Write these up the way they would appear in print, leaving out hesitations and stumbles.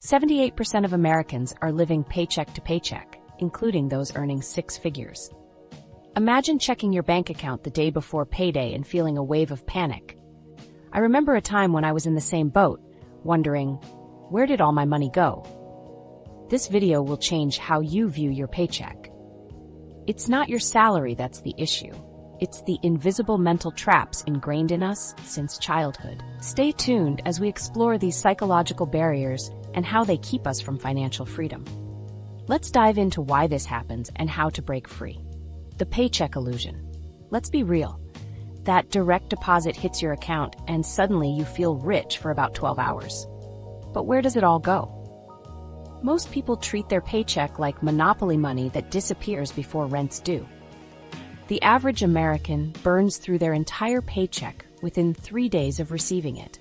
78% of Americans are living paycheck to paycheck, including those earning six figures. Imagine checking your bank account the day before payday and feeling a wave of panic. I remember a time when I was in the same boat, wondering, where did all my money go? This video will change how you view your paycheck. It's not your salary that's the issue. It's the invisible mental traps ingrained in us since childhood. Stay tuned as we explore these psychological barriers and how they keep us from financial freedom. Let's dive into why this happens and how to break free. The paycheck illusion. Let's be real. That direct deposit hits your account and suddenly you feel rich for about 12 hours. But where does it all go? Most people treat their paycheck like monopoly money that disappears before rent's due. The average American burns through their entire paycheck within 3 days of receiving it.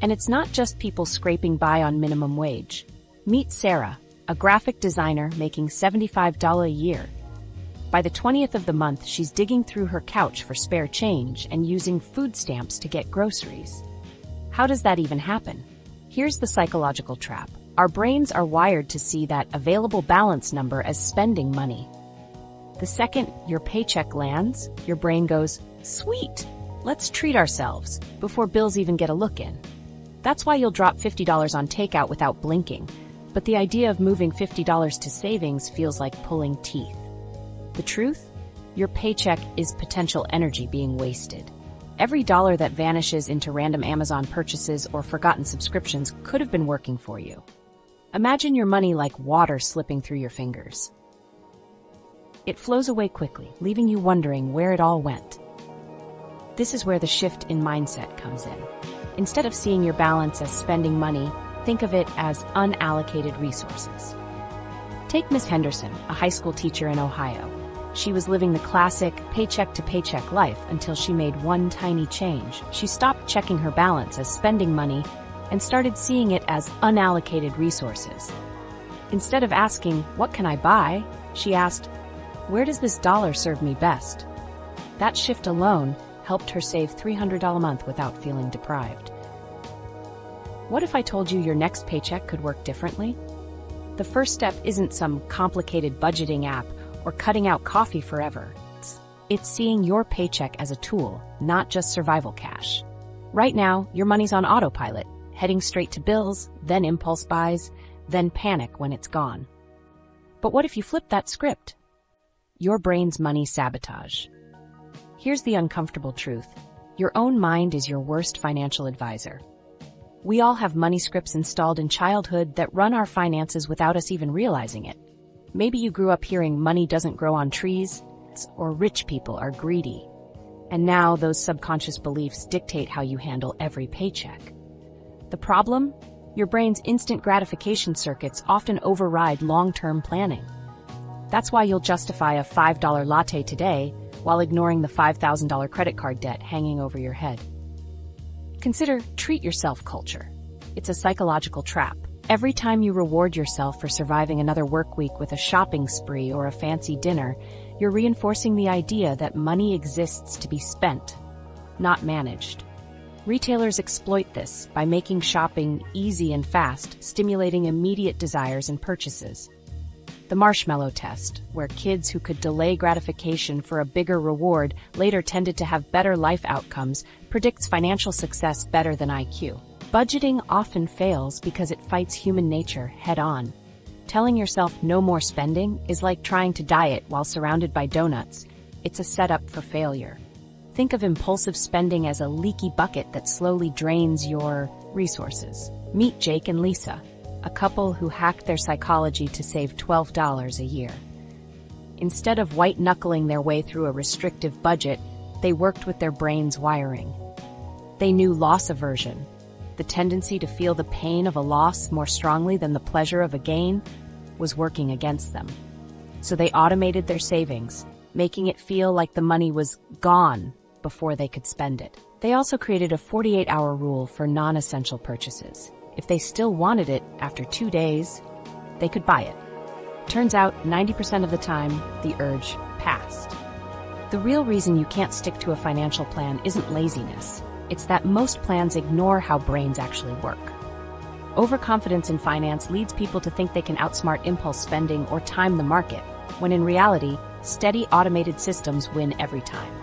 And it's not just people scraping by on minimum wage. Meet Sarah, a graphic designer making $75 a year. By the 20th of the month, she's digging through her couch for spare change and using food stamps to get groceries. How does that even happen? Here's the psychological trap. Our brains are wired to see that available balance number as spending money. The second your paycheck lands, your brain goes, "Sweet, let's treat ourselves," before bills even get a look in. That's why you'll drop $50 on takeout without blinking, but the idea of moving $50 to savings feels like pulling teeth. The truth? Your paycheck is potential energy being wasted. Every dollar that vanishes into random Amazon purchases or forgotten subscriptions could have been working for you. Imagine your money like water slipping through your fingers. It flows away quickly, leaving you wondering where it all went. This is where the shift in mindset comes in. Instead of seeing your balance as spending money, think of it as unallocated resources. Take Miss Henderson, a high school teacher in Ohio. She was living the classic paycheck-to-paycheck life until she made one tiny change. She stopped checking her balance as spending money and started seeing it as unallocated resources. Instead of asking, "What can I buy?" she asked, "Where does this dollar serve me best?" That shift alone helped her save $300 a month without feeling deprived. What if I told you your next paycheck could work differently? The first step isn't some complicated budgeting app or cutting out coffee forever. It's seeing your paycheck as a tool, not just survival cash. Right now, your money's on autopilot, heading straight to bills, then impulse buys, then panic when it's gone. But what if you flip that script? Your brain's money sabotage. Here's the uncomfortable truth. Your own mind is your worst financial advisor. We all have money scripts installed in childhood that run our finances without us even realizing it. Maybe you grew up hearing money doesn't grow on trees, or rich people are greedy. And now those subconscious beliefs dictate how you handle every paycheck. The problem? Your brain's instant gratification circuits often override long-term planning. That's why you'll justify a $5 latte today while ignoring the $5,000 credit card debt hanging over your head. Consider treat yourself culture. It's a psychological trap. Every time you reward yourself for surviving another work week with a shopping spree or a fancy dinner, you're reinforcing the idea that money exists to be spent, not managed. Retailers exploit this by making shopping easy and fast, stimulating immediate desires and purchases. The marshmallow test, where kids who could delay gratification for a bigger reward later tended to have better life outcomes, predicts financial success better than IQ. Budgeting often fails because it fights human nature head-on. Telling yourself no more spending is like trying to diet while surrounded by donuts. It's a setup for failure. Think of impulsive spending as a leaky bucket that slowly drains your resources. Meet Jake and Lisa, a couple who hacked their psychology to save $12 a year. Instead of white-knuckling their way through a restrictive budget, they worked with their brain's wiring. They knew loss aversion. The tendency to feel the pain of a loss more strongly than the pleasure of a gain was working against them. So they automated their savings, making it feel like the money was gone before they could spend it. They also created a 48-hour rule for non-essential purchases. If they still wanted it after 2 days, they could buy it. Turns out, 90% of the time, the urge passed. The real reason you can't stick to a financial plan isn't laziness. It's that most plans ignore how brains actually work. Overconfidence in finance leads people to think they can outsmart impulse spending or time the market, when in reality, steady automated systems win every time.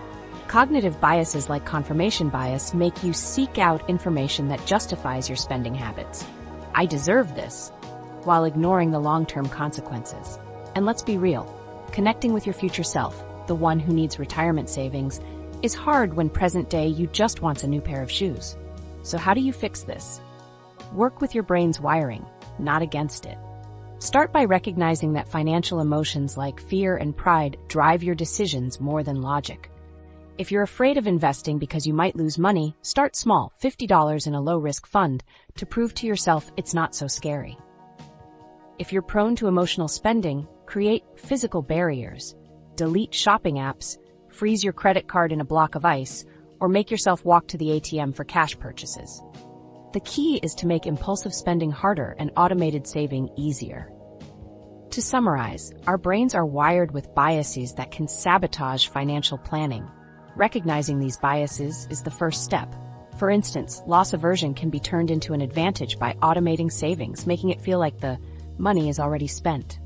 Cognitive biases like confirmation bias make you seek out information that justifies your spending habits. I deserve this, while ignoring the long-term consequences. And let's be real, connecting with your future self, the one who needs retirement savings, is hard when present day you just want a new pair of shoes. So how do you fix this? Work with your brain's wiring, not against it. Start by recognizing that financial emotions like fear and pride drive your decisions more than logic. If you're afraid of investing because you might lose money, start small, $50 in a low-risk fund, to prove to yourself it's not so scary. If you're prone to emotional spending, create physical barriers. Delete shopping apps, freeze your credit card in a block of ice, or make yourself walk to the ATM for cash purchases. The key is to make impulsive spending harder and automated saving easier. To summarize, our brains are wired with biases that can sabotage financial planning. Recognizing these biases is the first step. For instance, loss aversion can be turned into an advantage by automating savings, making it feel like the money is already spent.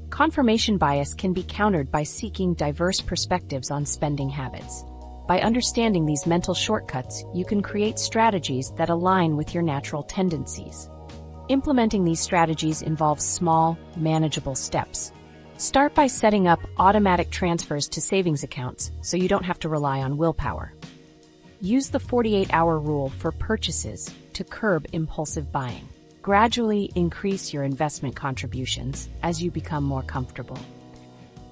Confirmation bias can be countered by seeking diverse perspectives on spending habits. By understanding these mental shortcuts, you can create strategies that align with your natural tendencies. Implementing these strategies involves small, manageable steps. Start by setting up automatic transfers to savings accounts so you don't have to rely on willpower. Use the 48-hour rule for purchases to curb impulsive buying. Gradually increase your investment contributions as you become more comfortable.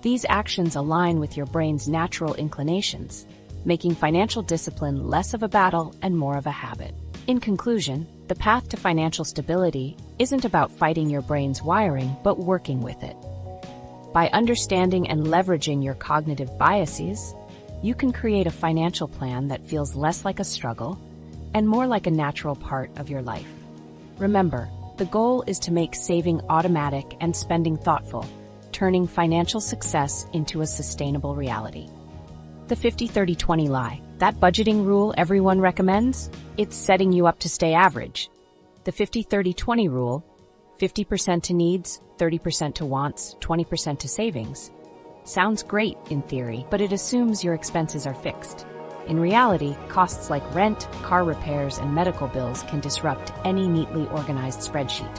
These actions align with your brain's natural inclinations, making financial discipline less of a battle and more of a habit. In conclusion, the path to financial stability isn't about fighting your brain's wiring, but working with it. By understanding and leveraging your cognitive biases, you can create a financial plan that feels less like a struggle and more like a natural part of your life. Remember, the goal is to make saving automatic and spending thoughtful, turning financial success into a sustainable reality. The 50-30-20 lie, that budgeting rule everyone recommends, it's setting you up to stay average. The 50-30-20 rule, 50% to needs, 30% to wants, 20% to savings, sounds great in theory, but it assumes your expenses are fixed. In reality, costs like rent, car repairs, and medical bills can disrupt any neatly organized spreadsheet.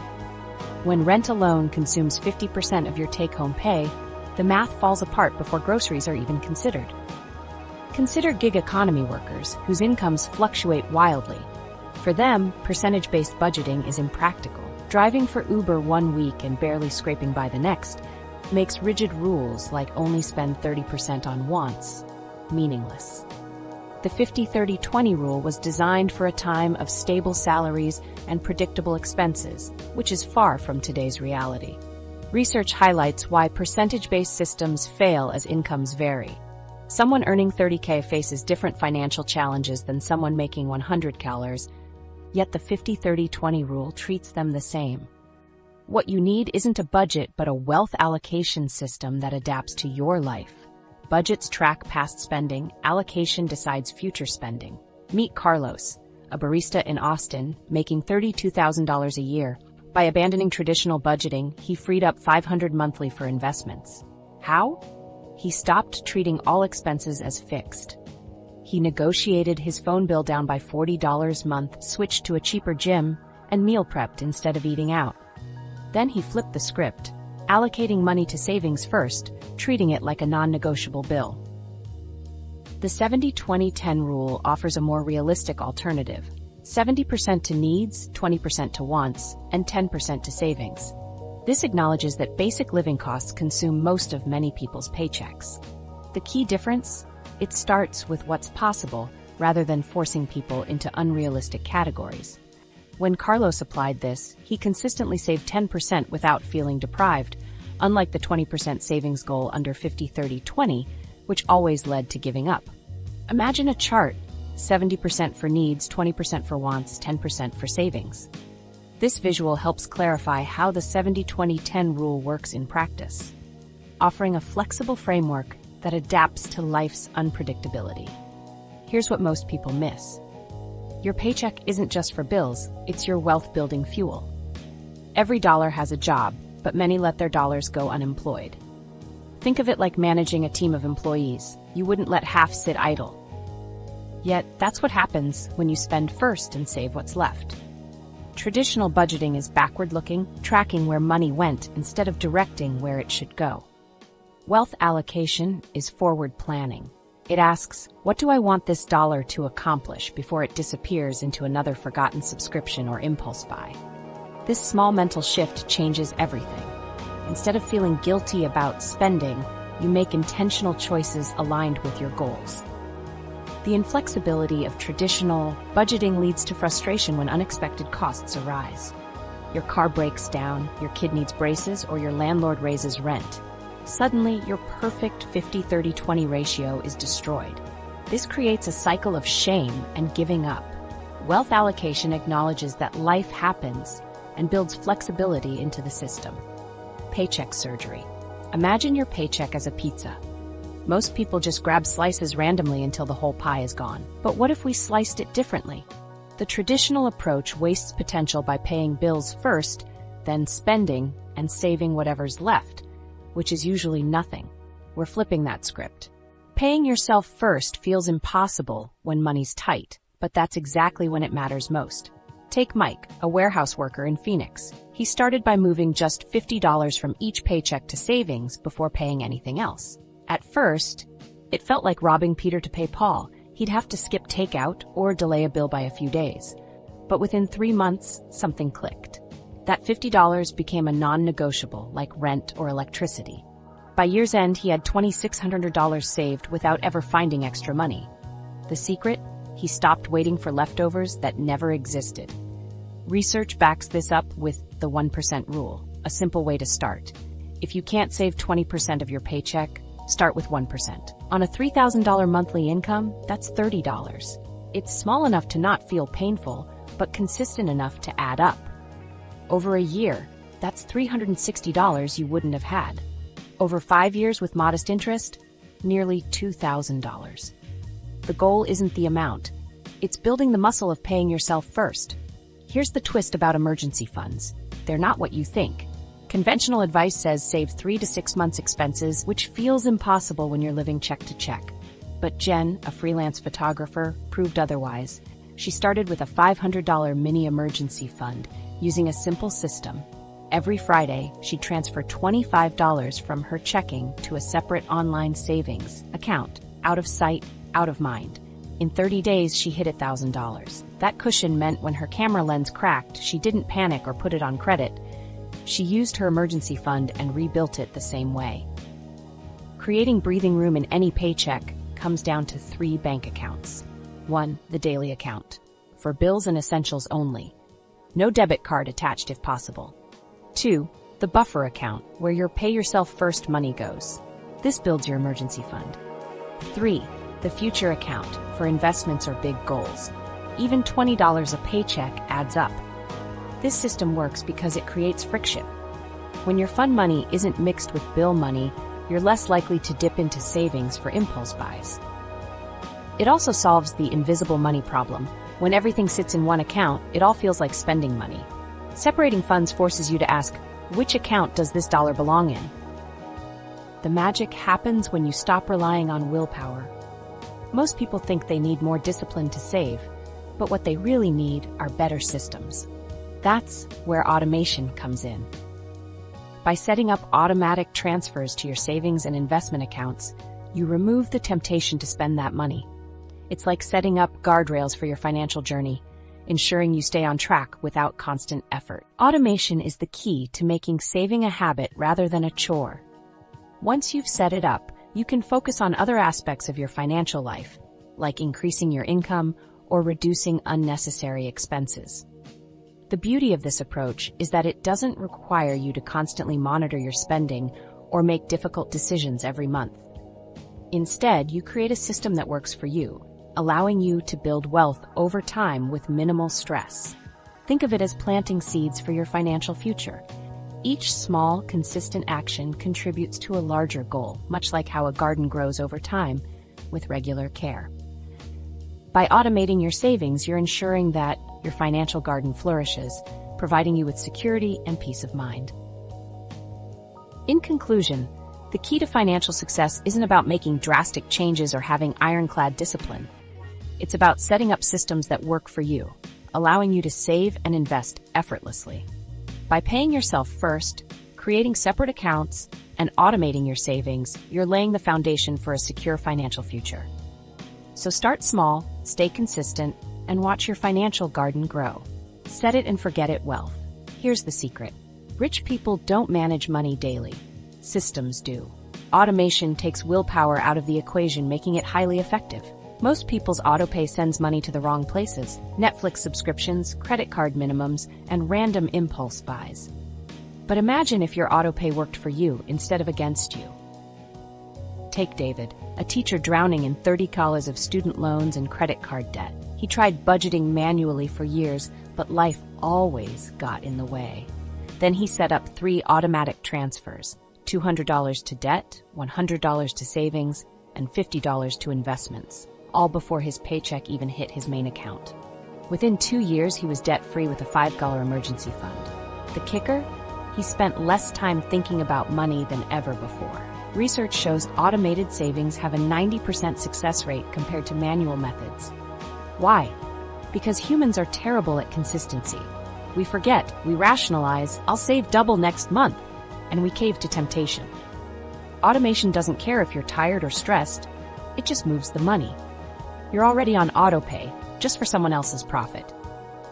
When rent alone consumes 50% of your take-home pay, the math falls apart before groceries are even considered. Consider gig economy workers, whose incomes fluctuate wildly. For them, percentage-based budgeting is impractical. Driving for Uber one week and barely scraping by the next makes rigid rules like only spend 30% on wants meaningless. The 50-30-20 rule was designed for a time of stable salaries and predictable expenses, which is far from today's reality. Research highlights why percentage-based systems fail as incomes vary. Someone earning $30K faces different financial challenges than someone making $100K, yet the 50-30-20 rule treats them the same. What you need isn't a budget, but a wealth allocation system that adapts to your life. Budgets track past spending, allocation decides future spending. Meet Carlos, a barista in Austin, making $32,000 a year. By abandoning traditional budgeting, he freed up $500 monthly for investments. How? He stopped treating all expenses as fixed. He negotiated his phone bill down by $40 a month, switched to a cheaper gym, and meal prepped instead of eating out. Then he flipped the script, allocating money to savings first, treating it like a non-negotiable bill. The 70-20-10 rule offers a more realistic alternative: 70% to needs, 20% to wants, and 10% to savings. This acknowledges that basic living costs consume most of many people's paychecks. The key difference? It starts with what's possible, rather than forcing people into unrealistic categories. When Carlos applied this, he consistently saved 10% without feeling deprived, unlike the 20% savings goal under 50-30-20, which always led to giving up. Imagine a chart: 70% for needs, 20% for wants, 10% for savings. This visual helps clarify how the 70-20-10 rule works in practice, offering a flexible framework that adapts to life's unpredictability. Here's what most people miss. Your paycheck isn't just for bills, it's your wealth-building fuel. Every dollar has a job, but many let their dollars go unemployed. Think of it like managing a team of employees. You wouldn't let half sit idle. Yet, that's what happens when you spend first and save what's left. Traditional budgeting is backward-looking, tracking where money went instead of directing where it should go. Wealth allocation is forward planning. It asks, what do I want this dollar to accomplish before it disappears into another forgotten subscription or impulse buy? This small mental shift changes everything. Instead of feeling guilty about spending, you make intentional choices aligned with your goals. The inflexibility of traditional budgeting leads to frustration when unexpected costs arise. Your car breaks down, your kid needs braces, or your landlord raises rent. Suddenly, your perfect 50-30-20 ratio is destroyed. This creates a cycle of shame and giving up. Wealth allocation acknowledges that life happens and builds flexibility into the system. Paycheck surgery. Imagine your paycheck as a pizza. Most people just grab slices randomly until the whole pie is gone. But what if we sliced it differently? The traditional approach wastes potential by paying bills first, then spending and saving whatever's left, which is usually nothing. We're flipping that script. Paying yourself first feels impossible when money's tight, but that's exactly when it matters most. Take Mike, a warehouse worker in Phoenix. He started by moving just $50 from each paycheck to savings before paying anything else. At first, it felt like robbing Peter to pay Paul. He'd have to skip takeout or delay a bill by a few days. But within 3 months, something clicked. That $50 became a non-negotiable, like rent or electricity. By year's end, he had $2,600 saved without ever finding extra money. The secret? He stopped waiting for leftovers that never existed. Research backs this up with the 1% rule, a simple way to start. If you can't save 20% of your paycheck, start with 1%. On a $3,000 monthly income, that's $30. It's small enough to not feel painful, but consistent enough to add up. Over a year, that's $360 you wouldn't have had. Over 5 years with modest interest, nearly $2,000. The goal isn't the amount. It's building the muscle of paying yourself first. Here's the twist about emergency funds. They're not what you think. Conventional advice says save 3 to 6 months' expenses, which feels impossible when you're living check to check. But Jen, a freelance photographer, proved otherwise. She started with a $500 mini emergency fund using a simple system. Every Friday, she'd transfer $25 from her checking to a separate online savings account, out of sight, out of mind. In 30 days, she hit $1,000. That cushion meant when her camera lens cracked, she didn't panic or put it on credit. She used her emergency fund and rebuilt it the same way. Creating breathing room in any paycheck comes down to 3 bank accounts. 1, the daily account, for bills and essentials only. No debit card attached if possible. 2, the buffer account, where your pay-yourself-first money goes. This builds your emergency fund. 3, the future account, for investments or big goals. Even $20 a paycheck adds up. This system works because it creates friction. When your fund money isn't mixed with bill money, you're less likely to dip into savings for impulse buys. It also solves the invisible money problem. When everything sits in one account, it all feels like spending money. Separating funds forces you to ask, which account does this dollar belong in? The magic happens when you stop relying on willpower. Most people think they need more discipline to save, but what they really need are better systems. That's where automation comes in. By setting up automatic transfers to your savings and investment accounts, you remove the temptation to spend that money. It's like setting up guardrails for your financial journey, ensuring you stay on track without constant effort. Automation is the key to making saving a habit rather than a chore. Once you've set it up, you can focus on other aspects of your financial life, like increasing your income or reducing unnecessary expenses. The beauty of this approach is that it doesn't require you to constantly monitor your spending or make difficult decisions every month. Instead, you create a system that works for you, allowing you to build wealth over time with minimal stress. Think of it as planting seeds for your financial future. Each small, consistent action contributes to a larger goal, much like how a garden grows over time with regular care. By automating your savings, you're ensuring that your financial garden flourishes, providing you with security and peace of mind. In conclusion, the key to financial success isn't about making drastic changes or having ironclad discipline. It's about setting up systems that work for you, allowing you to save and invest effortlessly. By paying yourself first, creating separate accounts, and automating your savings, you're laying the foundation for a secure financial future. So start small, stay consistent, and watch your financial garden grow. Set it and forget it wealth. Here's the secret. Rich people don't manage money daily. Systems do. Automation takes willpower out of the equation, making it highly effective. Most people's autopay sends money to the wrong places: Netflix subscriptions, credit card minimums, and random impulse buys. But imagine if your autopay worked for you instead of against you. Take David, a teacher drowning in $30 of student loans and credit card debt. He tried budgeting manually for years, but life always got in the way. Then he set up 3 automatic transfers: $200 to debt, $100 to savings, and $50 to investments, all before his paycheck even hit his main account. Within 2 years, he was debt-free with a $5 emergency fund. The kicker? He spent less time thinking about money than ever before. Research shows automated savings have a 90% success rate compared to manual methods. Why? Because humans are terrible at consistency. We forget, we rationalize, "I'll save double next month," and we cave to temptation. Automation doesn't care if you're tired or stressed, it just moves the money. You're already on autopay, just for someone else's profit.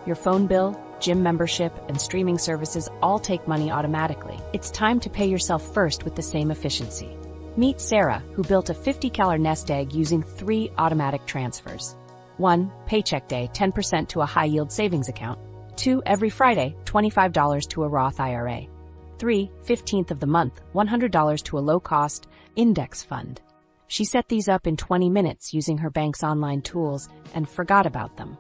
Your phone bill, gym membership, and streaming services all take money automatically. It's time to pay yourself first with the same efficiency. Meet Sarah, who built a $50 nest egg using 3 automatic transfers. 1. Paycheck day, 10% to a high-yield savings account. 2. Every Friday, $25 to a Roth IRA. 3. 15th of the month, $100 to a low-cost index fund. She set these up in 20 minutes using her bank's online tools and forgot about them.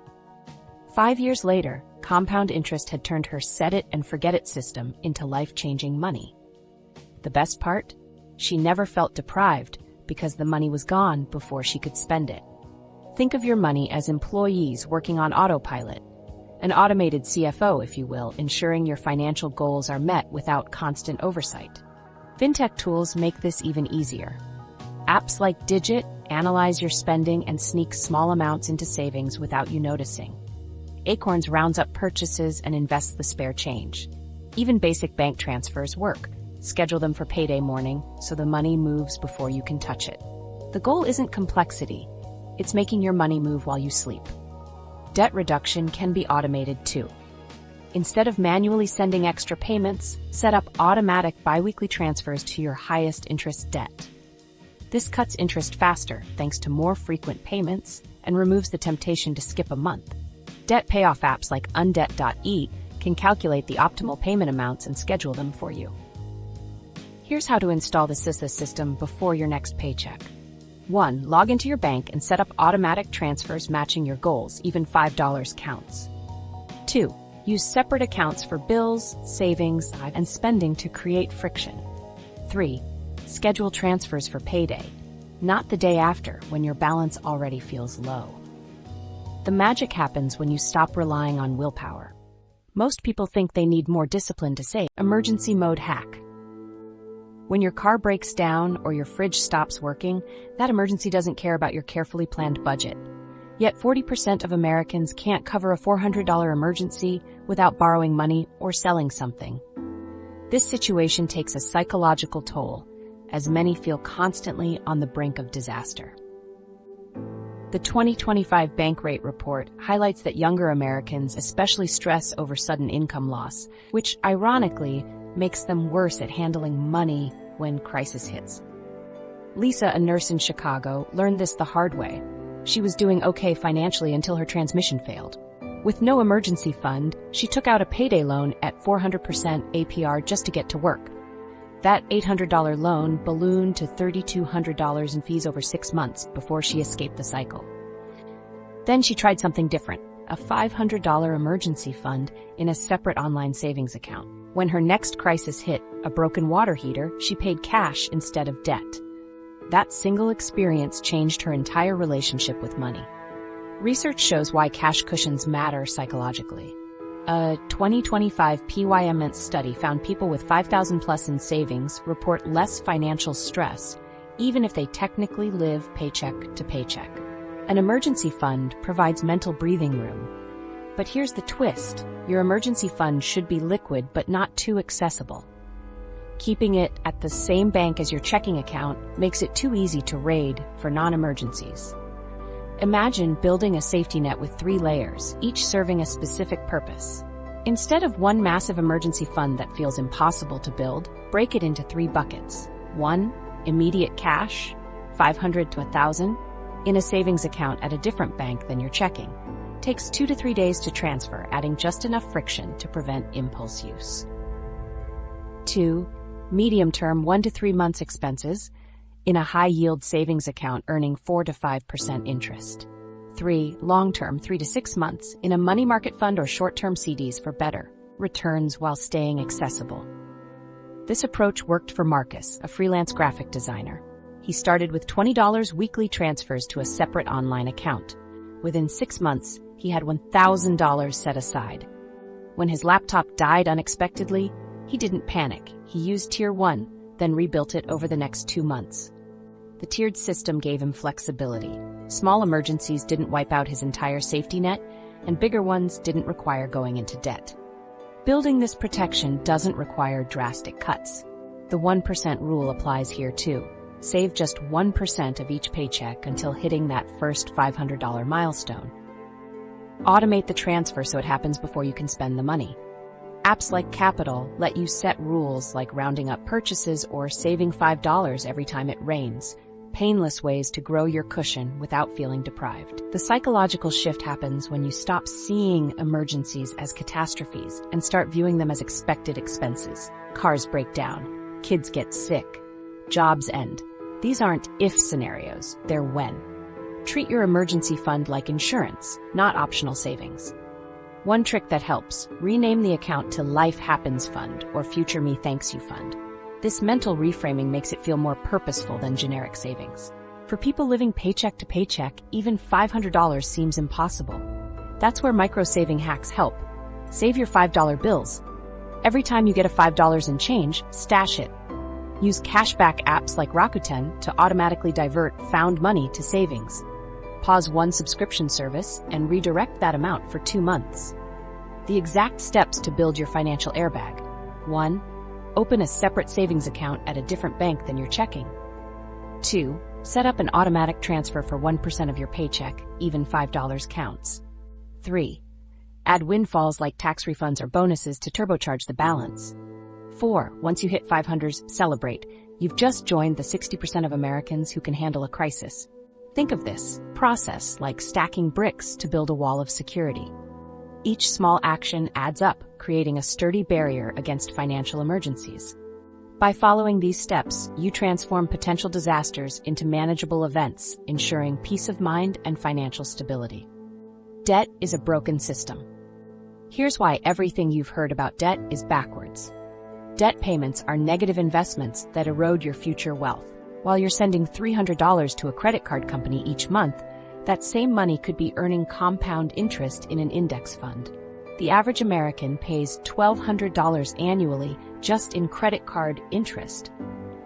5 years later, compound interest had turned her set-it-and-forget-it system into life-changing money. The best part? She never felt deprived because the money was gone before she could spend it. Think of your money as employees working on autopilot. An automated CFO, if you will, ensuring your financial goals are met without constant oversight. Fintech tools make this even easier. Apps like Digit analyze your spending and sneak small amounts into savings without you noticing. Acorns rounds up purchases and invests the spare change. Even basic bank transfers work. Schedule them for payday morning so the money moves before you can touch it. The goal isn't complexity, it's making your money move while you sleep. Debt reduction can be automated too. Instead of manually sending extra payments, set up automatic biweekly transfers to your highest interest debt. This cuts interest faster thanks to more frequent payments and removes the temptation to skip a month. Debt payoff apps like undebt.e can calculate the optimal payment amounts and schedule them for you. Here's how to install the CISA system before your next paycheck. 1. Log into your bank and set up automatic transfers matching your goals, even $5 counts. 2. Use separate accounts for bills, savings, and spending to create friction. 3. Schedule transfers for payday, not the day after when your balance already feels low. The magic happens when you stop relying on willpower. Most people think they need more discipline to save. Emergency mode hack. When your car breaks down or your fridge stops working, that emergency doesn't care about your carefully planned budget. Yet 40% of Americans can't cover a $400 emergency without borrowing money or selling something. This situation takes a psychological toll, as many feel constantly on the brink of disaster. The 2025 Bankrate report highlights that younger Americans especially stress over sudden income loss, which ironically makes them worse at handling money when crisis hits. Lisa, a nurse in Chicago, learned this the hard way. She was doing okay financially until her transmission failed. With no emergency fund, she took out a payday loan at 400% APR just to get to work. That $800 loan ballooned to $3,200 in fees over 6 months before she escaped the cycle. Then she tried something different, a $500 emergency fund in a separate online savings account. When her next crisis hit, a broken water heater, she paid cash instead of debt. That single experience changed her entire relationship with money. Research shows why cash cushions matter psychologically. A 2025 PYMNT study found people with $5,000 plus in savings report less financial stress, even if they technically live paycheck to paycheck. An emergency fund provides mental breathing room. But here's the twist. Your emergency fund should be liquid but not too accessible. Keeping it at the same bank as your checking account makes it too easy to raid for non-emergencies. Imagine building a safety net with 3 layers, each serving a specific purpose. Instead of one massive emergency fund that feels impossible to build, break it into 3 buckets. 1. Immediate cash, $500 to $1,000, in a savings account at a different bank than your checking. Takes 2 to 3 days to transfer, adding just enough friction to prevent impulse use. 2. Medium-term 1 to 3 months expenses, in a high-yield savings account earning 4 to 5% interest. 3. Long-term 3 to 6 months, in a money market fund or short-term CDs for better returns while staying accessible. This approach worked for Marcus, a freelance graphic designer. He started with $20 weekly transfers to a separate online account. Within 6 months, he had $1,000 set aside. When his laptop died unexpectedly, he didn't panic. He used Tier 1, then rebuilt it over the next 2 months. The tiered system gave him flexibility. Small emergencies didn't wipe out his entire safety net, and bigger ones didn't require going into debt. Building this protection doesn't require drastic cuts. The 1% rule applies here too. Save just 1% of each paycheck until hitting that first $500 milestone. Automate the transfer so it happens before you can spend the money. Apps like Capital let you set rules like rounding up purchases or saving $5 every time it rains. Painless ways to grow your cushion without feeling deprived. The psychological shift happens when you stop seeing emergencies as catastrophes and start viewing them as expected expenses. Cars break down, kids get sick, jobs end. These aren't if scenarios, they're when. Treat your emergency fund like insurance, not optional savings. One trick that helps, rename the account to Life Happens Fund or Future Me Thanks You Fund. This mental reframing makes it feel more purposeful than generic savings. For people living paycheck to paycheck, even $500 seems impossible. That's where micro-saving hacks help. Save your $5 bills. Every time you get a $5 in change, stash it. Use cashback apps like Rakuten to automatically divert found money to savings. Pause one subscription service and redirect that amount for 2 months. The exact steps to build your financial airbag. 1. Open a separate savings account at a different bank than your checking. 2. Set up an automatic transfer for 1% of your paycheck, even $5 counts. 3. Add windfalls like tax refunds or bonuses to turbocharge the balance. 4. Once you hit $500, celebrate. You've just joined the 60% of Americans who can handle a crisis. Think of this process like stacking bricks to build a wall of security. Each small action adds up, creating a sturdy barrier against financial emergencies. By following these steps, you transform potential disasters into manageable events, ensuring peace of mind and financial stability. Debt is a broken system. Here's why everything you've heard about debt is backwards. Debt payments are negative investments that erode your future wealth. While you're sending $300 to a credit card company each month, that same money could be earning compound interest in an index fund. The average American pays $1,200 annually just in credit card interest.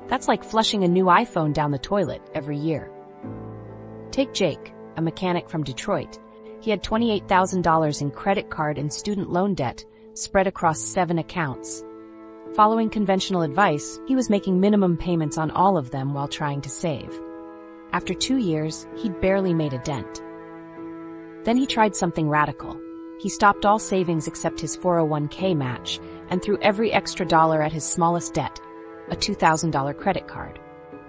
That's like flushing a new iPhone down the toilet every year. Take Jake, a mechanic from Detroit. He had $28,000 in credit card and student loan debt spread across 7 accounts. Following conventional advice, he was making minimum payments on all of them while trying to save. After 2 years, he'd barely made a dent. Then he tried something radical. He stopped all savings except his 401k match and threw every extra dollar at his smallest debt, a $2,000 credit card.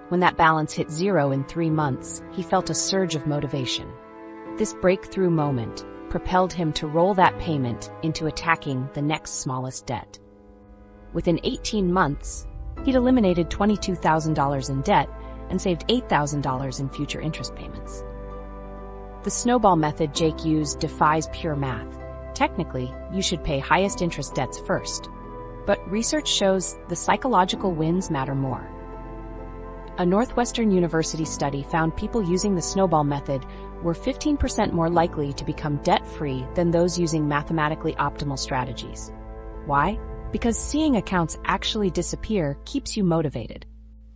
When that balance hit 0 in 3 months, he felt a surge of motivation. This breakthrough moment propelled him to roll that payment into attacking the next smallest debt. Within 18 months, he'd eliminated $22,000 in debt and saved $8,000 in future interest payments. The Snowball method Jake used defies pure math. Technically, you should pay highest interest debts first. But research shows the psychological wins matter more. A Northwestern University study found people using the Snowball method were 15% more likely to become debt-free than those using mathematically optimal strategies. Why? Because seeing accounts actually disappear keeps you motivated.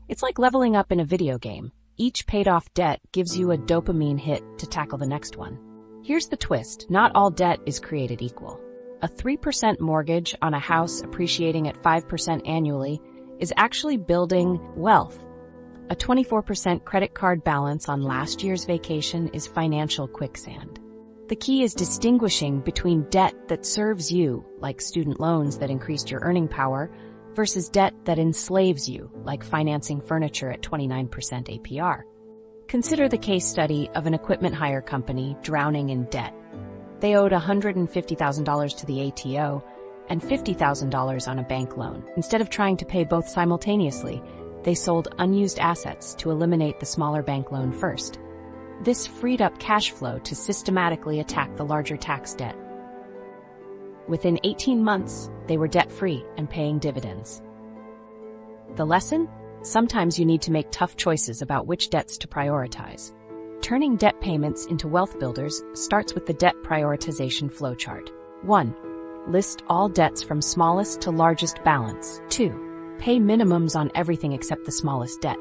It's like leveling up in a video game. Each paid-off debt gives you a dopamine hit to tackle the next one. Here's the twist. Not all debt is created equal. A 3% mortgage on a house appreciating at 5% annually is actually building wealth. A 24% credit card balance on last year's vacation is financial quicksand. The key is distinguishing between debt that serves you, like student loans that increased your earning power, versus debt that enslaves you, like financing furniture at 29% APR. Consider the case study of an equipment hire company drowning in debt. They owed $150,000 to the ATO and $50,000 on a bank loan. Instead of trying to pay both simultaneously, they sold unused assets to eliminate the smaller bank loan first. This freed up cash flow to systematically attack the larger tax debt. Within 18 months, they were debt-free and paying dividends. The lesson? Sometimes you need to make tough choices about which debts to prioritize. Turning debt payments into wealth builders starts with the debt prioritization flowchart. 1. List all debts from smallest to largest balance. 2. Pay minimums on everything except the smallest debt.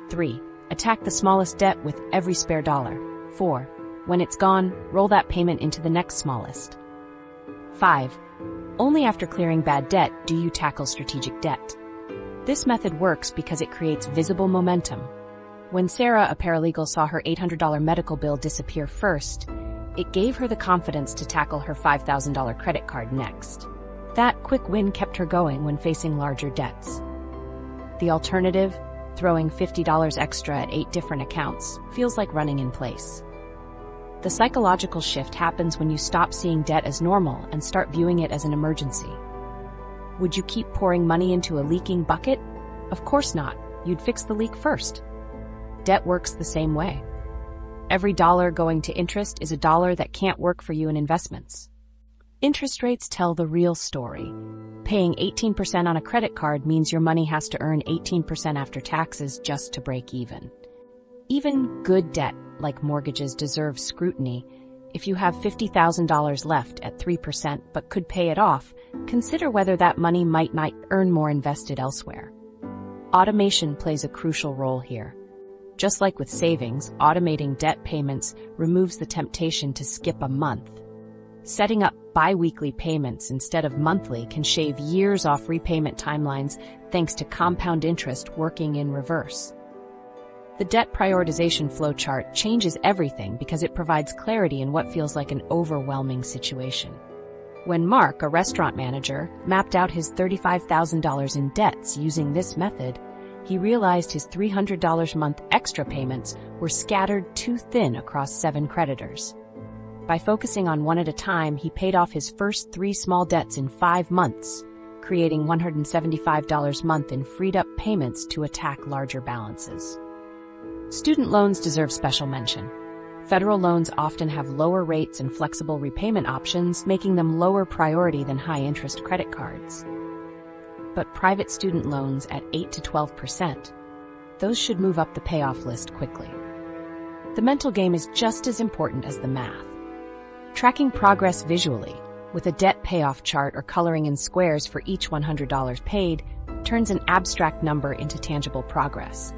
3. Attack the smallest debt with every spare dollar. 4. When it's gone, roll that payment into the next smallest. 5. Only after clearing bad debt do you tackle strategic debt. This method works because it creates visible momentum. When Sarah, a paralegal, saw her $800 medical bill disappear first, it gave her the confidence to tackle her $5,000 credit card next. That quick win kept her going when facing larger debts. The alternative, throwing $50 extra at 8 different accounts, feels like running in place. The psychological shift happens when you stop seeing debt as normal and start viewing it as an emergency. Would you keep pouring money into a leaking bucket? Of course not. You'd fix the leak first. Debt works the same way. Every dollar going to interest is a dollar that can't work for you in investments. Interest rates tell the real story. Paying 18% on a credit card means your money has to earn 18% after taxes just to break even. Even good debt, like mortgages, deserves scrutiny. If you have $50,000 left at 3% but could pay it off, consider whether that money might not earn more invested elsewhere. Automation plays a crucial role here. Just like with savings, automating debt payments removes the temptation to skip a month. Setting up bi-weekly payments instead of monthly can shave years off repayment timelines thanks to compound interest working in reverse. The debt prioritization flowchart changes everything because it provides clarity in what feels like an overwhelming situation. When Mark, a restaurant manager, mapped out his $35,000 in debts using this method, he realized his $300 a month extra payments were scattered too thin across 7 creditors. By focusing on one at a time, he paid off his first 3 small debts in 5 months, creating $175 a month in freed up payments to attack larger balances. Student loans deserve special mention. Federal loans often have lower rates and flexible repayment options, making them lower priority than high-interest credit cards. But private student loans at 8 to 12%, those should move up the payoff list quickly. The mental game is just as important as the math. Tracking progress visually, with a debt payoff chart or coloring in squares for each $100 paid, turns an abstract number into tangible progress.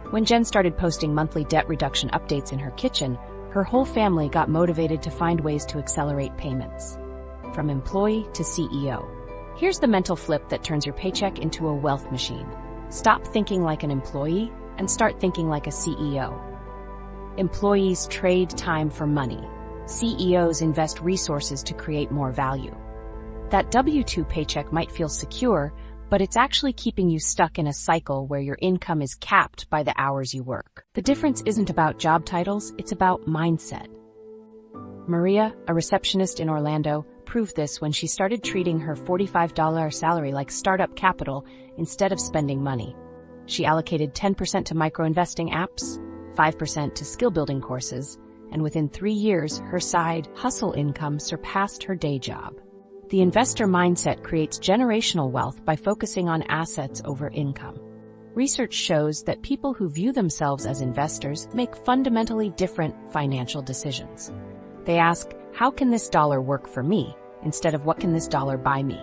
When Jen started posting monthly debt reduction updates in her kitchen, her whole family got motivated to find ways to accelerate payments. From employee to CEO. Here's the mental flip that turns your paycheck into a wealth machine. Stop thinking like an employee and start thinking like a CEO. Employees trade time for money. CEOs invest resources to create more value. That W-2 paycheck might feel secure, but it's actually keeping you stuck in a cycle where your income is capped by the hours you work. The difference isn't about job titles, it's about mindset. Maria, a receptionist in Orlando, proved this when she started treating her $45 salary like startup capital instead of spending money. She allocated 10% to micro-investing apps, 5% to skill-building courses, and within 3 years, her side hustle income surpassed her day job. The investor mindset creates generational wealth by focusing on assets over income. Research shows that people who view themselves as investors make fundamentally different financial decisions. They ask, how can this dollar work for me, instead of what can this dollar buy me?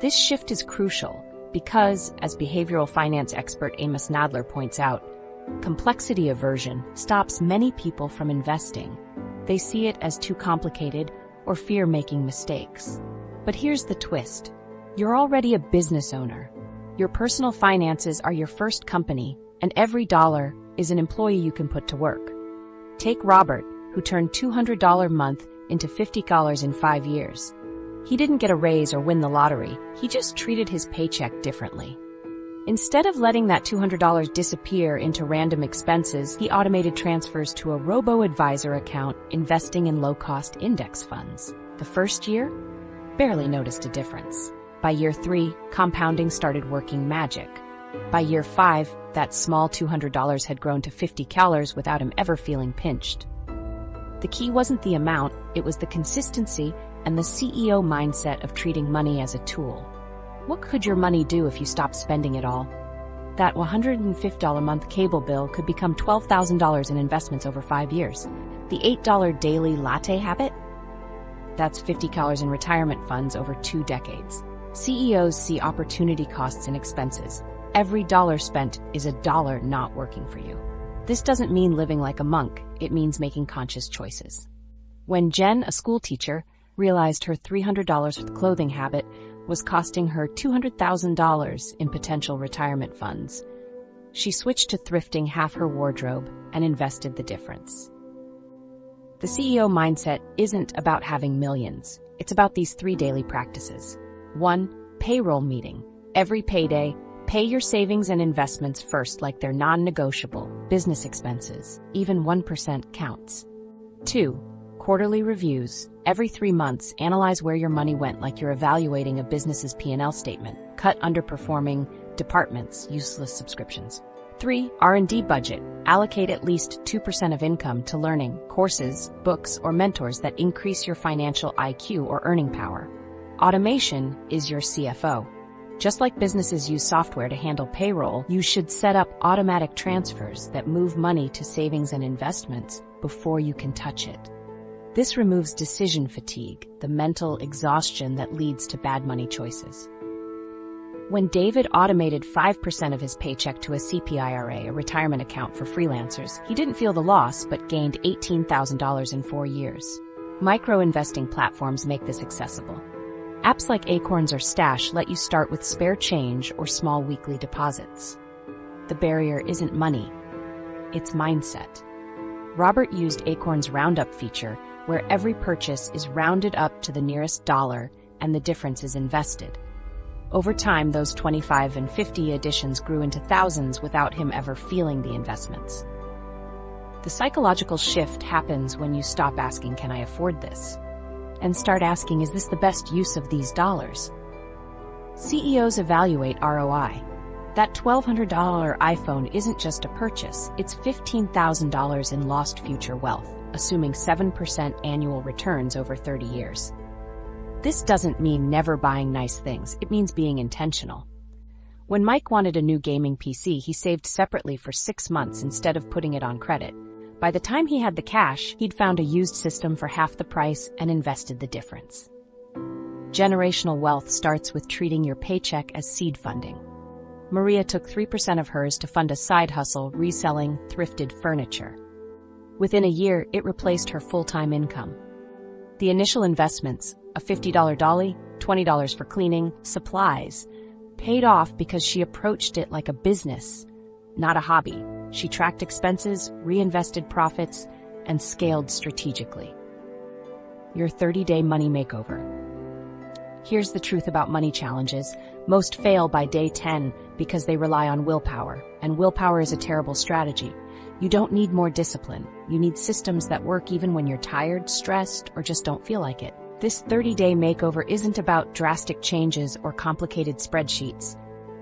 This shift is crucial because, as behavioral finance expert Amos Nadler points out, complexity aversion stops many people from investing. They see it as too complicated or fear making mistakes. But here's the twist. You're already a business owner. Your personal finances are your first company, and every dollar is an employee you can put to work. Take Robert, who turned $200 a month into $50 in 5 years. He didn't get a raise or win the lottery, he just treated his paycheck differently. Instead of letting that $200 disappear into random expenses, he automated transfers to a robo-advisor account, investing in low-cost index funds. The first year, barely noticed a difference. By year 3, compounding started working magic. By year 5, that small $200 had grown to $50 without him ever feeling pinched. The key wasn't the amount, it was the consistency and the CEO mindset of treating money as a tool. What could your money do if you stopped spending it all? That $150 a month cable bill could become $12,000 in investments over 5 years. The $8 daily latte habit? That's $50 in retirement funds over 2 decades. CEOs see opportunity costs and expenses. Every dollar spent is a dollar not working for you. This doesn't mean living like a monk, it means making conscious choices. When Jen, a school teacher, realized her $300 with clothing habit was costing her $200,000 in potential retirement funds, she switched to thrifting half her wardrobe and invested the difference. The CEO mindset isn't about having millions. It's about these 3 daily practices. 1. Payroll meeting. Every payday, pay your savings and investments first like they're non-negotiable. Business expenses. Even 1% counts. 2. Quarterly reviews. Every 3 months, analyze where your money went like you're evaluating a business's P&L statement. Cut underperforming departments, useless subscriptions. 3. R&D budget. Allocate at least 2% of income to learning, courses, books, or mentors that increase your financial IQ or earning power. Automation is your CFO. Just like businesses use software to handle payroll, you should set up automatic transfers that move money to savings and investments before you can touch it. This removes decision fatigue, the mental exhaustion that leads to bad money choices. When David automated 5% of his paycheck to a CPIRA, a retirement account for freelancers, he didn't feel the loss but gained $18,000 in 4 years. Micro-investing platforms make this accessible. Apps like Acorns or Stash let you start with spare change or small weekly deposits. The barrier isn't money, it's mindset. Robert used Acorns' Roundup feature, where every purchase is rounded up to the nearest dollar and the difference is invested. Over time, those 25 and 50 additions grew into thousands without him ever feeling the investments. The psychological shift happens when you stop asking, "Can I afford this?" and start asking, "Is this the best use of these dollars?" CEOs evaluate ROI. That $1,200 iPhone isn't just a purchase, it's $15,000 in lost future wealth, assuming 7% annual returns over 30 years. This doesn't mean never buying nice things, it means being intentional. When Mike wanted a new gaming PC, he saved separately for 6 months instead of putting it on credit. By the time he had the cash, he'd found a used system for half the price and invested the difference. Generational wealth starts with treating your paycheck as seed funding. Maria took 3% of hers to fund a side hustle reselling thrifted furniture. Within a year, it replaced her full-time income. The initial investments, a $50 dolly, $20 for cleaning, supplies, paid off because she approached it like a business, not a hobby. She tracked expenses, reinvested profits, and scaled strategically. Your 30-day money makeover. Here's the truth about money challenges. Most fail by day 10 because they rely on willpower, and willpower is a terrible strategy. You don't need more discipline. You need systems that work even when you're tired, stressed, or just don't feel like it. This 30-day makeover isn't about drastic changes or complicated spreadsheets.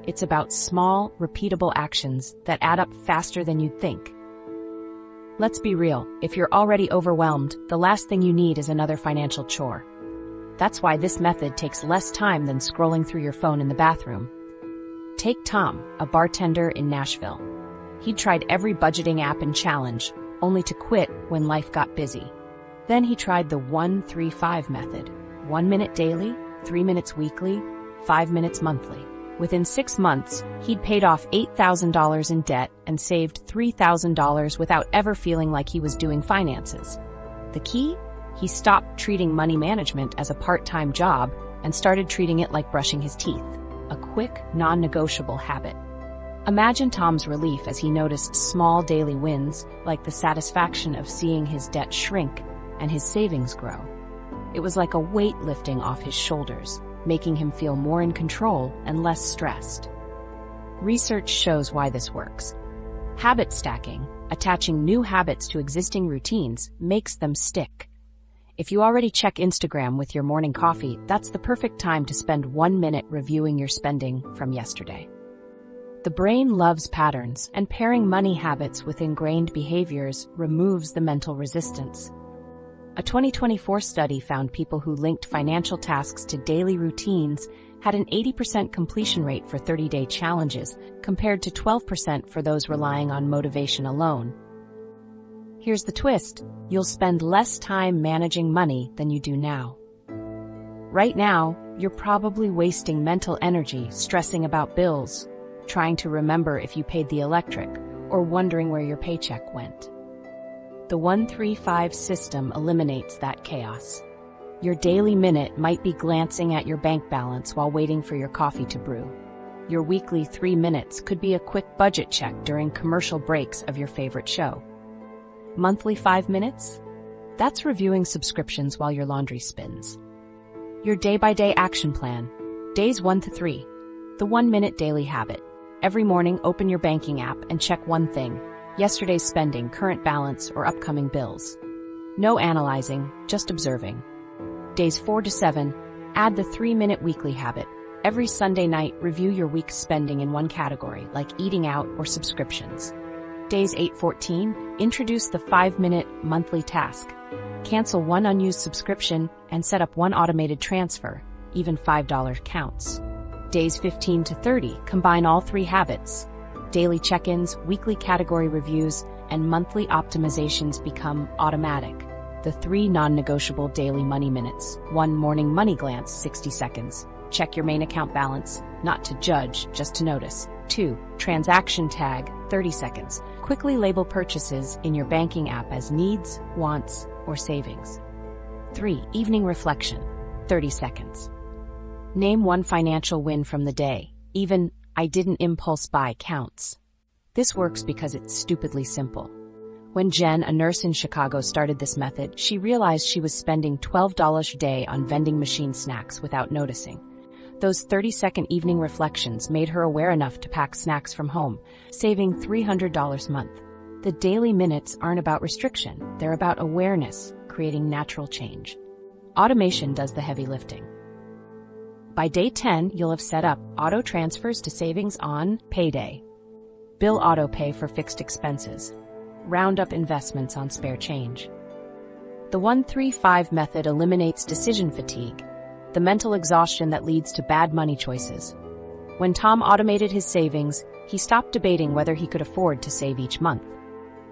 It's about small, repeatable actions that add up faster than you'd think. Let's be real, if you're already overwhelmed, the last thing you need is another financial chore. That's why this method takes less time than scrolling through your phone in the bathroom. Take Tom, a bartender in Nashville. He'd tried every budgeting app and challenge, only to quit when life got busy. Then he tried the 1-3-5 method: 1 minute daily, 3 minutes weekly, 5 minutes monthly. Within 6 months, he'd paid off $8,000 in debt and saved $3,000 without ever feeling like he was doing finances. The key? He stopped treating money management as a part-time job and started treating it like brushing his teeth, a quick, non-negotiable habit. Imagine Tom's relief as he noticed small daily wins, like the satisfaction of seeing his debt shrink and his savings grow. It was like a weight lifting off his shoulders, making him feel more in control and less stressed. Research shows why this works. Habit stacking, attaching new habits to existing routines, makes them stick. If you already check Instagram with your morning coffee, that's the perfect time to spend 1 minute reviewing your spending from yesterday. The brain loves patterns, and pairing money habits with ingrained behaviors removes the mental resistance. A 2024 study found people who linked financial tasks to daily routines had an 80% completion rate for 30-day challenges, compared to 12% for those relying on motivation alone. Here's the twist: you'll spend less time managing money than you do now. Right now, you're probably wasting mental energy stressing about bills, trying to remember if you paid the electric, or wondering where your paycheck went. The 1-3-5 system eliminates that chaos. Your daily minute might be glancing at your bank balance while waiting for your coffee to brew. Your weekly 3 minutes could be a quick budget check during commercial breaks of your favorite show. Monthly 5 minutes? That's reviewing subscriptions while your laundry spins. Your day-by-day action plan. Days 1 to 3. The 1 minute daily habit. Every morning, open your banking app and check one thing: yesterday's spending, current balance, or upcoming bills. No analyzing, just observing. Days 4 to 7. Add the 3 minute weekly habit. Every Sunday night, review your week's spending in one category, like eating out or subscriptions. Days 8-14, introduce the 5 minute monthly task. Cancel one unused subscription and set up one automated transfer. Even $5 counts. Days 15 to 30, combine all 3 habits. Daily check-ins, weekly category reviews, and monthly optimizations become automatic. The 3 non-negotiable daily money minutes. 1 morning money glance, 60 seconds. Check your main account balance, not to judge, just to notice. 2. Transaction tag, 30 seconds. Quickly label purchases in your banking app as needs, wants, or savings. 3. Evening reflection, 30 seconds. Name one financial win from the day. Even, "I didn't impulse buy" counts. This works because it's stupidly simple. When Jen, a nurse in Chicago, started this method, she realized she was spending $12 a day on vending machine snacks without noticing. Those 30-second evening reflections made her aware enough to pack snacks from home, saving $300 a month. The daily minutes aren't about restriction, they're about awareness, creating natural change. Automation does the heavy lifting. By day 10, you'll have set up auto transfers to savings on payday, bill auto pay for fixed expenses, round up investments on spare change. The 1-3-5 method eliminates decision fatigue, the mental exhaustion that leads to bad money choices. When Tom automated his savings, he stopped debating whether he could afford to save each month.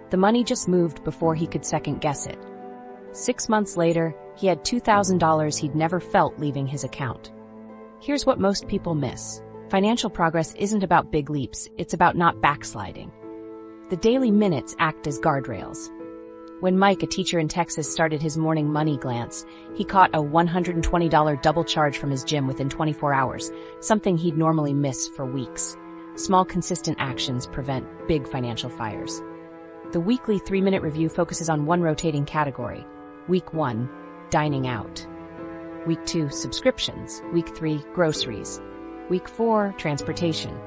The money just moved before he could second-guess it. 6 months later, he had $2,000 he'd never felt leaving his account. Here's what most people miss. Financial progress isn't about big leaps, it's about not backsliding. The daily minutes act as guardrails. When Mike, a teacher in Texas, started his morning money glance, he caught a $120 double charge from his gym within 24 hours, something he'd normally miss for weeks. Small, consistent actions prevent big financial fires. The weekly 3-minute review focuses on one rotating category. Week 1, dining out. Week 2, subscriptions. Week 3, groceries. Week 4, transportation.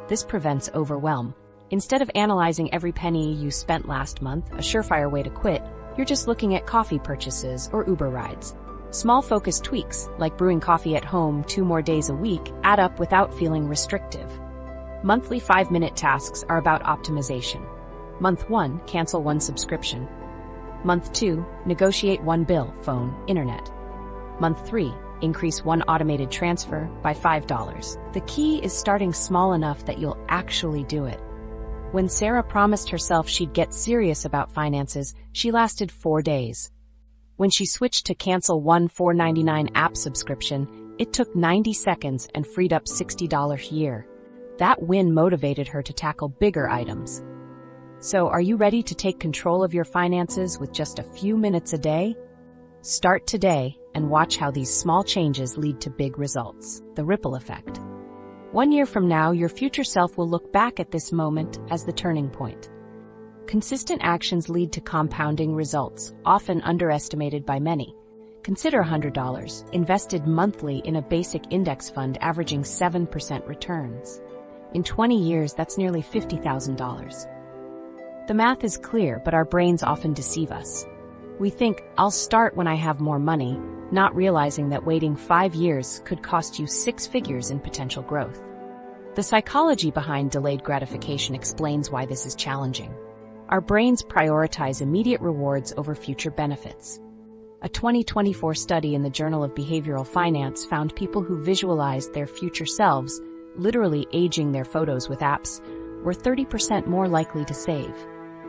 This prevents overwhelm. Instead of analyzing every penny you spent last month, a surefire way to quit, you're just looking at coffee purchases or Uber rides. Small focused tweaks, like brewing coffee at home 2 more days a week, add up without feeling restrictive. Monthly 5-minute tasks are about optimization. Month 1, cancel 1 subscription. Month 2, negotiate 1 bill, phone, internet. Month 3, Increase one automated transfer by $5. The key is starting small enough that you'll actually do it. When Sarah promised herself she'd get serious about finances, she lasted 4 days. When she switched to cancel one $4.99 app subscription, it took 90 seconds and freed up $60 a year. That win motivated her to tackle bigger items. So, are you ready to take control of your finances with just a few minutes a day? Start today and watch how these small changes lead to big results. The ripple effect. 1 year from now, your future self will look back at this moment as the turning point. Consistent actions lead to compounding results, often underestimated by many. Consider $100 invested monthly in a basic index fund averaging 7% returns. In 20 years, that's nearly $50,000. The math is clear, but our brains often deceive us. We think, I'll start when I have more money, not realizing that waiting 5 years could cost you 6 figures in potential growth. The psychology behind delayed gratification explains why this is challenging. Our brains prioritize immediate rewards over future benefits. A 2024 study in the Journal of Behavioral Finance found people who visualized their future selves, literally aging their photos with apps, were 30% more likely to save.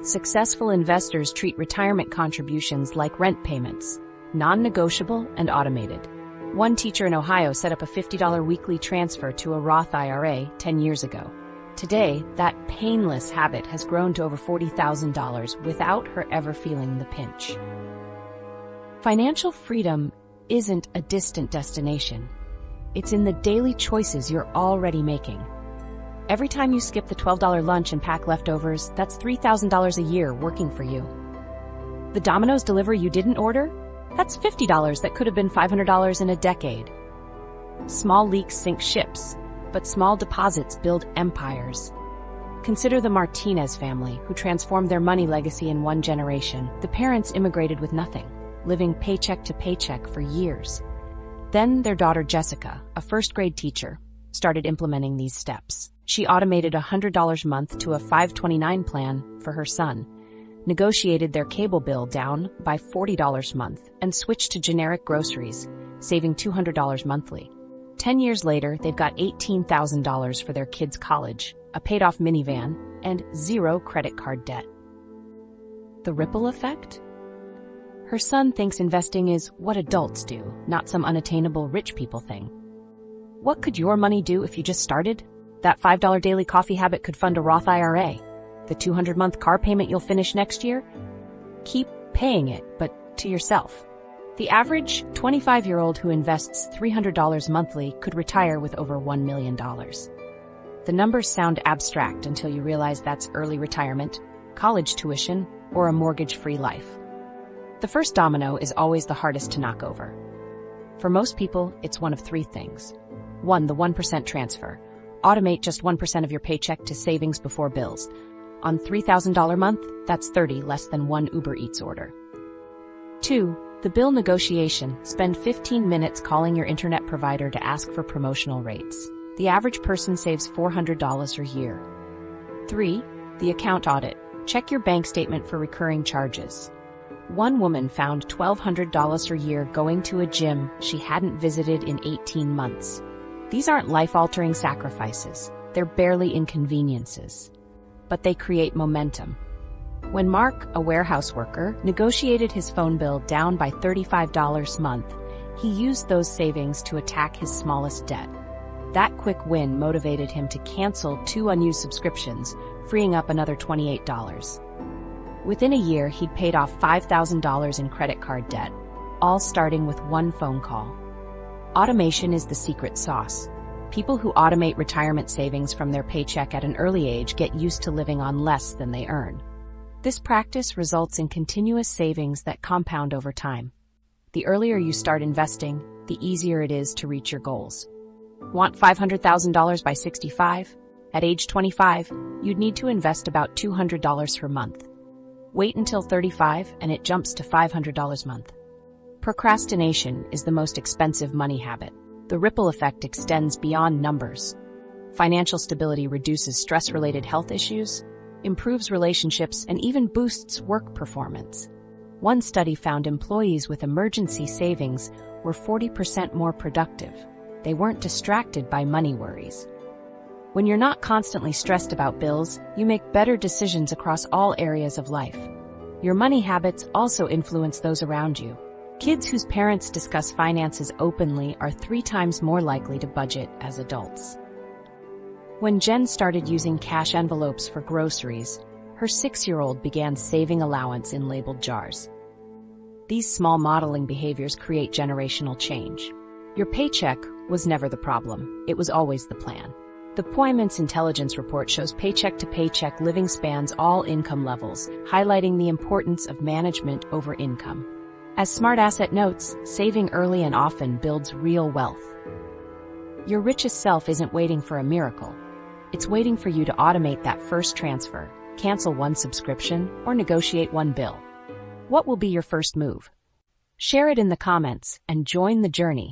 Successful investors treat retirement contributions like rent payments, non-negotiable and automated. One teacher in Ohio set up a $50 weekly transfer to a Roth IRA 10 years ago. Today, that painless habit has grown to over $40,000 without her ever feeling the pinch. Financial freedom isn't a distant destination. It's in the daily choices you're already making. Every time you skip the $12 lunch and pack leftovers, that's $3,000 a year working for you. The Domino's delivery you didn't order? That's $50 that could have been $500 in a decade. Small leaks sink ships, but small deposits build empires. Consider the Martinez family, who transformed their money legacy in 1 generation. The parents immigrated with nothing, living paycheck to paycheck for years. Then their daughter Jessica, a first-grade teacher, started implementing these steps. She automated $100 a month to a $529 plan for her son, negotiated their cable bill down by $40 a month, and switched to generic groceries, saving $200 monthly. 10 years later, they've got $18,000 for their kids' college, a paid-off minivan, and 0 credit card debt. The ripple effect? Her son thinks investing is what adults do, not some unattainable rich people thing. What could your money do if you just started? That $5 daily coffee habit could fund a Roth IRA. The 200-month car payment you'll finish next year? Keep paying it, but to yourself. The average 25-year-old who invests $300 monthly could retire with over $1 million. The numbers sound abstract until you realize that's early retirement, college tuition, or a mortgage-free life. The first domino is always the hardest to knock over. For most people, it's one of 3 things. 1. The 1% transfer. Automate just 1% of your paycheck to savings before bills. On $3,000 a month, that's 30 less than 1 Uber Eats order. 2. The bill negotiation. Spend 15 minutes calling your internet provider to ask for promotional rates. The average person saves $400 a year. 3. The account audit. Check your bank statement for recurring charges. One woman found $1,200 a year going to a gym she hadn't visited in 18 months. These aren't life-altering sacrifices. They're barely inconveniences. But they create momentum. When Mark, a warehouse worker, negotiated his phone bill down by $35 a month, he used those savings to attack his smallest debt. That quick win motivated him to cancel 2 unused subscriptions, freeing up another $28. Within a year, he'd paid off $5,000 in credit card debt, all starting with 1 phone call. Automation is the secret sauce. People who automate retirement savings from their paycheck at an early age get used to living on less than they earn. This practice results in continuous savings that compound over time. The earlier you start investing, the easier it is to reach your goals. Want $500,000 by 65? At age 25, you'd need to invest about $200 per month. Wait until 35 and it jumps to $500 a month. Procrastination is the most expensive money habit. The ripple effect extends beyond numbers. Financial stability reduces stress-related health issues, improves relationships, and even boosts work performance. One study found employees with emergency savings were 40% more productive. They weren't distracted by money worries. When you're not constantly stressed about bills, you make better decisions across all areas of life. Your money habits also influence those around you. Kids whose parents discuss finances openly are 3 times more likely to budget as adults. When Jen started using cash envelopes for groceries, her 6-year-old began saving allowance in labeled jars. These small modeling behaviors create generational change. Your paycheck was never the problem. It was always the plan. The Employment's Intelligence Report shows paycheck-to-paycheck living spans all income levels, highlighting the importance of management over income. As Smart Asset notes, saving early and often builds real wealth. Your richest self isn't waiting for a miracle. It's waiting for you to automate that first transfer, cancel one subscription, or negotiate one bill. What will be your first move? Share it in the comments and join the journey.